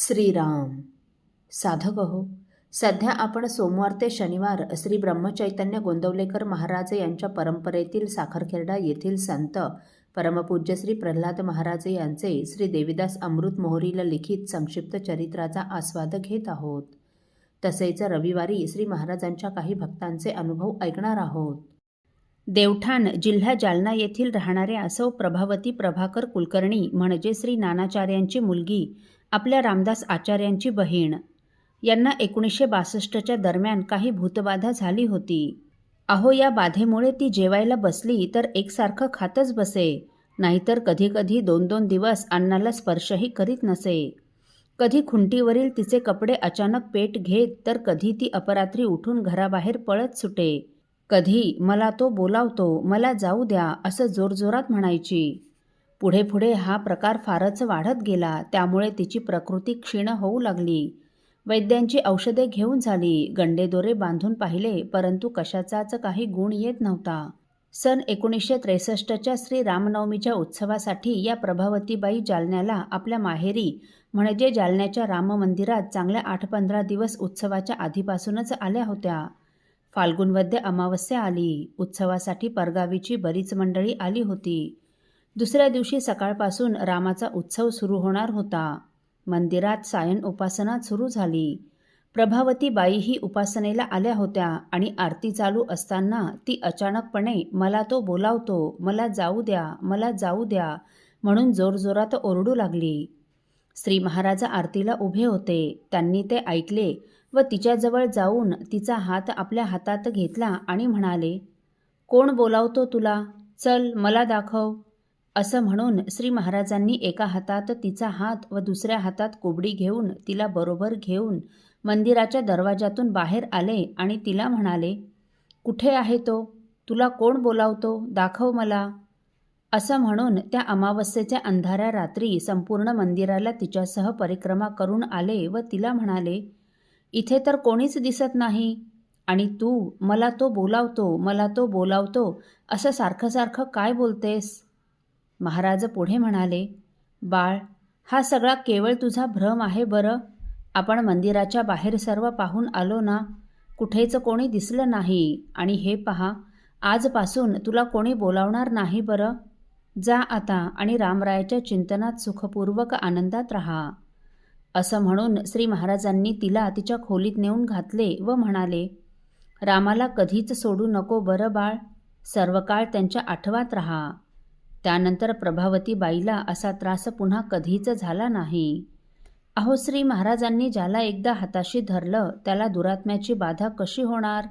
श्रीराम. साधक हो, सध्या आपण सोमवार ते शनिवार श्री ब्रह्मचैतन्य गोंदवलेकर महाराज यांच्या परंपरेतील साखरखेर्डा येथील संत परमपूज्य श्री प्रल्हाद महाराज यांचे श्री देवीदास अमृत मोहरील लिखित संक्षिप्त चरित्राचा आस्वाद घेत आहोत. तसेच रविवारी श्री महाराजांच्या काही भक्तांचे अनुभव ऐकणार आहोत. देवठाण जिल्हा जालना येथील राहणाऱ्या सौ प्रभावती प्रभाकर कुलकर्णी म्हणजे श्री नानाचार्यांची मुलगी आपल्या रामदास आचार्यांची बहीण यांना 1962च्या दरम्यान काही भूतबाधा झाली होती. अहो, या बाधेमुळे ती जेवायला बसली तर एकसारखं खातच बसे, नाहीतर कधीकधी 2-2 दिवस अन्नाला स्पर्शही करीत नसे. कधी खुंटीवरील तिचे कपडे अचानक पेट घेत तर कधी ती अपरात्री उठून घराबाहेर पळत सुटे. कधी मला तो बोलावतो, मला जाऊ द्या असं जोरजोरात म्हणायची. पुढे पुढे हा प्रकार फारच वाढत गेला. त्यामुळे तिची प्रकृती क्षीण होऊ लागली. वैद्यांची औषधे घेऊन झाली, गंडेदोरे बांधून पाहिले, परंतु कशाचाच काही गुण येत नव्हता. सन 1963च्या श्री रामनवमीच्या उत्सवासाठी या प्रभावतीबाई जालन्याला आपल्या माहेरी म्हणजे जालन्याच्या राम मंदिरात चांगल्या 8-15 दिवस उत्सवाच्या आधीपासूनच आल्या होत्या. फाल्गुन वद्य अमावस्या आली. उत्सवासाठी परगावीची बरीच मंडळी आली होती. दुसऱ्या दिवशी सकाळपासून रामाचा उत्सव सुरू होणार होता. मंदिरात सायन उपासना सुरू झाली. प्रभावती बाईही उपासनेला आल्या होत्या आणि आरती चालू असताना ती अचानकपणे मला तो बोलावतो, मला जाऊ द्या, मला जाऊ द्या म्हणून जोरजोरात ओरडू लागली. श्री महाराज आरतीला उभे होते. त्यांनी ते ऐकले व तिच्याजवळ जाऊन तिचा हात आपल्या हातात घेतला आणि म्हणाले, कोण बोलावतो तुला? चल मला दाखव. असं म्हणून श्री महाराजांनी एका हातात तिचा हात व दुसऱ्या हातात कोबडी घेऊन तिला बरोबर घेऊन मंदिराच्या दरवाजातून बाहेर आले आणि तिला म्हणाले, कुठे आहे तो? तुला कोण बोलावतो? दाखव मला. असं म्हणून त्या अमावस्येच्या अंधाऱ्या रात्री संपूर्ण मंदिराला तिच्यासह परिक्रमा करून आले व तिला म्हणाले, इथे तर कोणीच दिसत नाही आणि तू मला तो बोलावतो, मला तो बोलावतो असं सारखं सारखं काय बोलतेस? महाराज पुढे म्हणाले, बाळ, हा सगळा केवळ तुझा भ्रम आहे बरं. आपण मंदिराच्या बाहेर सर्व पाहून आलो ना, कुठेच कोणी दिसलं नाही आणि हे पहा, आजपासून तुला कोणी बोलावणार नाही बरं. जा आता आणि रामरायाच्या चिंतनात सुखपूर्वक आनंदात राहा. असं म्हणून श्री महाराजांनी तिला तिच्या खोलीत नेऊन घातले व म्हणाले, रामाला कधीच सोडू नको बरं बाळ, सर्व काळ त्यांच्या आठवात राहा. त्यानंतर प्रभावती बाईला असा त्रास पुन्हा कधीच झाला नाही. अहो, श्री महाराजांनी ज्याला एकदा हाताशी धरलं त्याला दुरात्म्याची बाधा कशी होणार?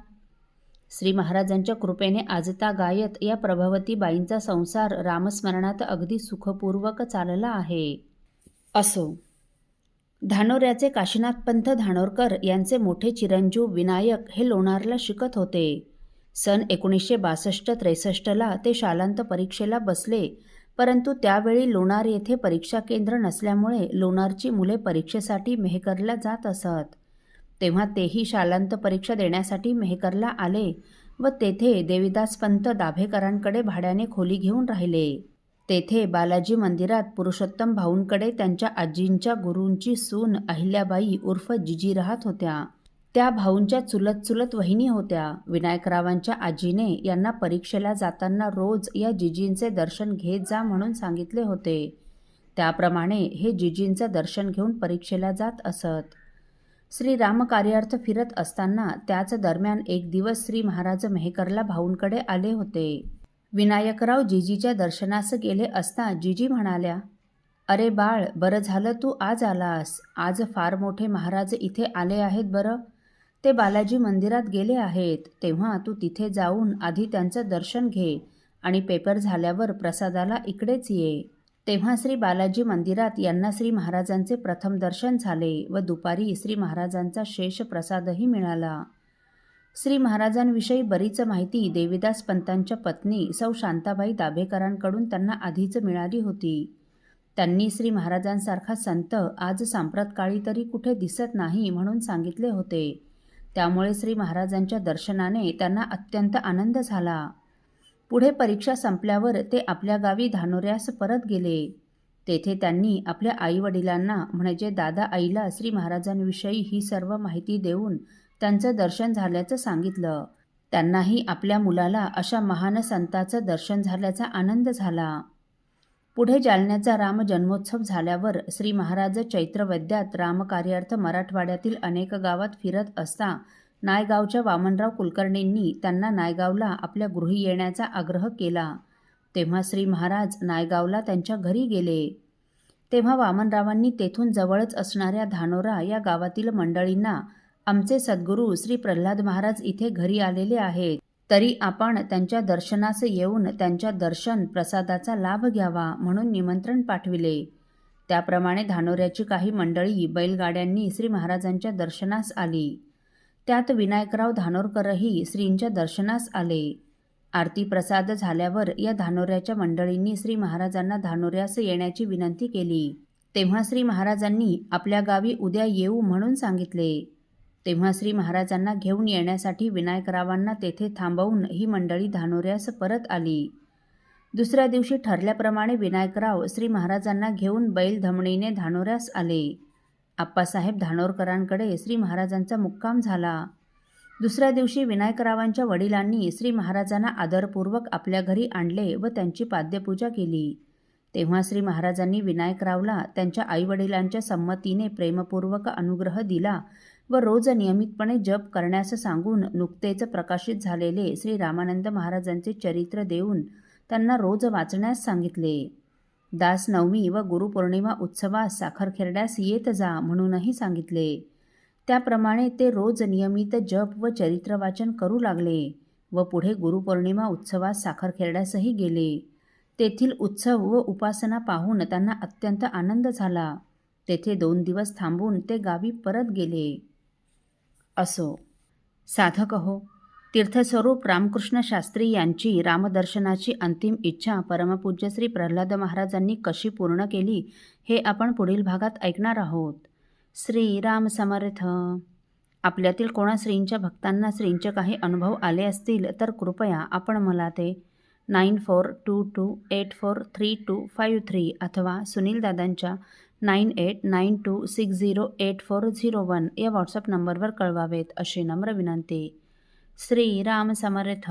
श्री महाराजांच्या कृपेने आजतागायत या प्रभावती बाईंचा संसार रामस्मरणात अगदी सुखपूर्वक चालला आहे. असो, धानोऱ्याचे काशीनाथपंत धानोरकर यांचे मोठे चिरंजीव विनायक हे लोणारला शिकत होते. सन 1962-63ला ते शालांत परीक्षेला बसले, परंतु त्यावेळी लोणार येथे परीक्षा केंद्र नसल्यामुळे लोणारची मुले परीक्षेसाठी मेहकरला जात असत. तेव्हा तेही शालांत परीक्षा देण्यासाठी मेहकरला आले व तेथे देवीदासपंत दाभेकरांकडे भाड्याने खोली घेऊन राहिले. तेथे बालाजी मंदिरात पुरुषोत्तम भाऊंकडे त्यांच्या आजींच्या गुरूंची सून अहिल्याबाई उर्फ जिजी राहत होत्या. त्या भाऊंच्या चुलत वहिनी होत्या. विनायकरावांच्या आजीने यांना परीक्षेला जाताना रोज या जिजींचे दर्शन घेत जा म्हणून सांगितले होते. त्याप्रमाणे हे जिजींचं दर्शन घेऊन परीक्षेला जात असत. श्री रामकार्यार्थ फिरत असताना त्याच दरम्यान एक दिवस श्री महाराज मेहकरला भाऊंकडे आले होते. विनायकराव जिजीच्या दर्शनास गेले असता जिजी म्हणाल्या, अरे बाळ, बरं झालं तू आज आलास. आज फार मोठे महाराज इथे आले आहेत बरं. ते बालाजी मंदिरात गेले आहेत. तेव्हा तू तिथे जाऊन आधी त्यांचं दर्शन घे आणि पेपर झाल्यावर प्रसादाला इकडेच ये. तेव्हा श्री बालाजी मंदिरात यांना श्री महाराजांचे प्रथम दर्शन झाले व दुपारी श्री महाराजांचा शेष प्रसादही मिळाला. श्री महाराजांविषयी बरीच माहिती देवीदास पंतांच्या पत्नी सौ शांताबाई दाभेकरांकडून त्यांना आधीच मिळाली होती. त्यांनी श्री महाराजांसारखा संत आज सांप्रत काळी तरी कुठे दिसत नाही म्हणून सांगितले होते. त्यामुळे श्री महाराजांच्या दर्शनाने त्यांना अत्यंत आनंद झाला. पुढे परीक्षा संपल्यावर ते आपल्या गावी धानोऱ्यास परत गेले. तेथे त्यांनी आपल्या आईवडिलांना म्हणजे दादा आईला श्री महाराजांविषयी ही सर्व माहिती देऊन त्यांचं दर्शन झाल्याचं सांगितलं. त्यांनाही आपल्या मुलाला अशा महान संताचं दर्शन झाल्याचा आनंद झाला. पुढे जालन्याचा राम जन्मोत्सव झाल्यावर श्री महाराज चैत्रवद्यात रामकार्यार्थ मराठवाड्यातील अनेक गावात फिरत असता नायगावच्या वामनराव कुलकर्णींनी त्यांना नायगावला आपल्या गृही येण्याचा आग्रह केला. तेव्हा श्री महाराज नायगावला त्यांच्या घरी गेले. तेव्हा वामनरावांनी तेथून जवळच असणाऱ्या धानोरा या गावातील मंडळींना, आमचे सद्गुरू श्री प्रल्हाद महाराज इथे घरी आलेले आहेत, तरी आपण त्यांच्या दर्शनास येऊन त्यांच्या दर्शन प्रसादाचा लाभ घ्यावा म्हणून निमंत्रण पाठविले. त्याप्रमाणे धानोऱ्याची काही मंडळी बैलगाड्यांनी श्री महाराजांच्या दर्शनास आली. त्यात विनायकराव धानोरकरही श्रींच्या दर्शनास आले. आरती प्रसाद झाल्यावर या धानोऱ्याच्या मंडळींनी श्री महाराजांना धानोऱ्यास येण्याची विनंती केली. तेव्हा श्री महाराजांनी आपल्या गावी उद्या येऊ म्हणून सांगितले. तेव्हा श्री महाराजांना घेऊन येण्यासाठी विनायकरावांना तेथे थांबवून ही मंडळी धानोऱ्यास परत आली. दुसऱ्या दिवशी ठरल्याप्रमाणे विनायकराव श्री महाराजांना घेऊन बैलधमणीने धानोऱ्यास आले. आप्पासाहेब धानोरकरांकडे श्री महाराजांचा मुक्काम झाला. दुसऱ्या दिवशी विनायकरावांच्या वडिलांनी श्री महाराजांना आदरपूर्वक आपल्या घरी आणले व त्यांची पाद्यपूजा केली. तेव्हा श्री महाराजांनी विनायकरावला त्यांच्या आईवडिलांच्या संमतीने प्रेमपूर्वक अनुग्रह दिला व रोज नियमितपणे जप करण्यास सांगून नुकतेच प्रकाशित झालेले श्री रामानंद महाराजांचे चरित्र देऊन त्यांना रोज वाचण्यास सांगितले. दास नवमी व गुरुपौर्णिमा उत्सवास साखरखेरड्यास येत जा म्हणूनही सांगितले. त्याप्रमाणे ते रोज नियमित जप व चरित्रवाचन करू लागले व पुढे गुरुपौर्णिमा उत्सवास साखरखेरड्यासही गेले. तेथील उत्सव व उपासना पाहून त्यांना अत्यंत आनंद झाला. तेथे 2 दिवस थांबून ते गावी परत गेले. असो, साधक हो, तीर्थस्वरूप रामकृष्ण शास्त्री यांची रामदर्शनाची अंतिम इच्छा परमपूज्य श्री प्रल्हाद महाराजांनी कशी पूर्ण केली हे आपण पुढील भागात ऐकणार आहोत. श्री राम समर्थ. आपल्यातील कोणा श्रींच्या भक्तांना श्रींचे काही अनुभव आले असतील तर कृपया आपण मला ते 9422843253 अथवा सुनील दादांच्या 9892608401 या व्हॉट्सअप नंबरवर कळवावेत अशी नम्र विनंती. श्री राम समर्थ.